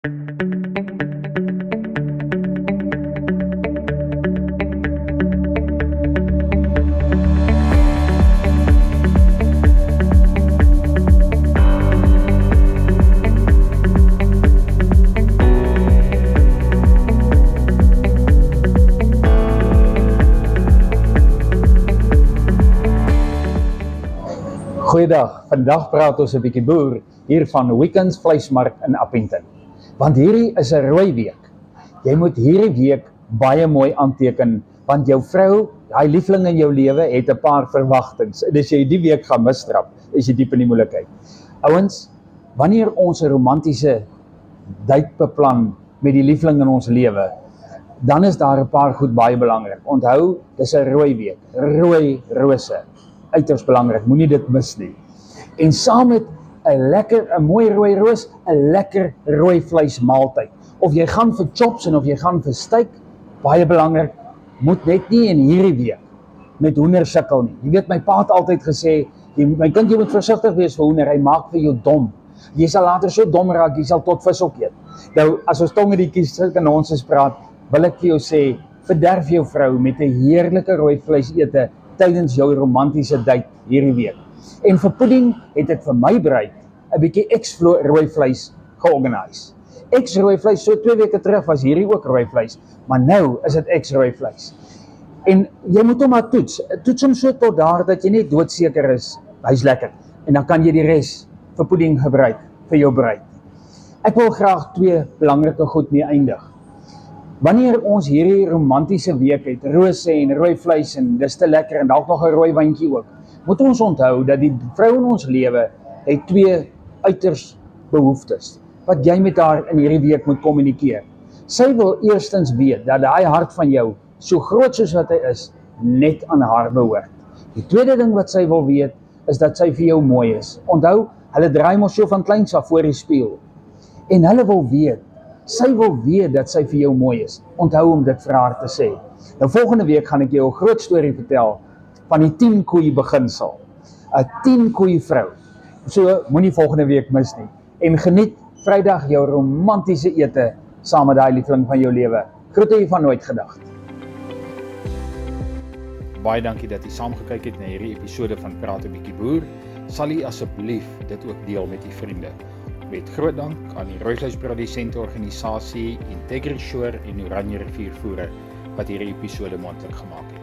Goeiedag, vandag praat ons 'n bietjie boer hier van Weekends Vleismark in Appington. Want hierdie is 'n rooi week. Jy moet hierdie week baie mooi aanteken, want jou vrou, daai liefling in jou lewe, het 'n paar verwagtinge. En as jy die week gaan misstrap, is jy diep in die moeilikheid. Ouens, wanneer ons 'n romantiese date beplan met die liefling in ons lewe, dan is daar 'n paar goed baie belangrik. Onthou, dis 'n rooi week, rooi rose. Uiters belangrik, moenie dit mis nie. En saam met 'n mooi rooi roos, 'n lekker rooi vleis maaltyd. Of jy gaan vir chops en of jy gaan vir steak, baie belangrik, moet net nie in hierdie week met hoender sukkel nie. Jy weet, my pa het altyd gesê, my kind, jy moet versigtig wees vir hoender, hy maak vir jou dom. Jy sal later so dom raak, jy sal tot vis ook eet. Nou, as ons tongerietjies sulke nonsens praat, wil ek vir jou sê, verderf jou vrou met 'n heerlike rooi vleis ete tydens jou romantiese date hierdie week. En vir pudding het ek vir my bruid 'n bietjie rooi vleis georganiseer. Rooi vleis, so 2 weke terug was hierdie ook rooi vleis, maar nou is dit rooi vleis. En jy moet hom maar toets hom so tot daar dat jy net doodseker is, hy's lekker. En dan kan jy die res vir pudding gebruik vir jou bruid. Ek wil graag 2 belangrike goed mee eindig. Wanneer ons hierdie romantiese week het, rose en rooi vleis en dis te lekker en dalk nog 'n rooi wyntjie ook, moet ons onthou dat die vrou in ons lewe het 2 uiters behoeftes wat jy met haar in hierdie week moet kommunikeer. Sy wil eerstens weet dat daai hart van jou, so groot soos wat hy is, net aan haar behoort. Die tweede ding wat sy wil weet is dat sy vir jou mooi is. Onthou, hulle draai mos so van kleins af voor die spieël. En hulle wil weet, sy wil weet dat sy vir jou mooi is. Onthou om dit vir haar te sê. Nou volgende week gaan ek jou 'n groot storie vertel van die 10 koei beginsel. 'n 10 koei vrou. So moenie volgende week mis nie. En geniet Vrydag jou romantiese ete saam met daai liefling van jou lewe. Groete hier van Nooit Gedagte. Baie dankie dat jy saamgekyk het na hierdie episode van Praat 'n bietjie boer. Sal jy asseblief dit ook deel met die vriende. Met groot dank aan die Rooivleisprodusente Organisasie, IntegriSure en Oranje Riviervoere wat hierdie episode moontlik gemaak het.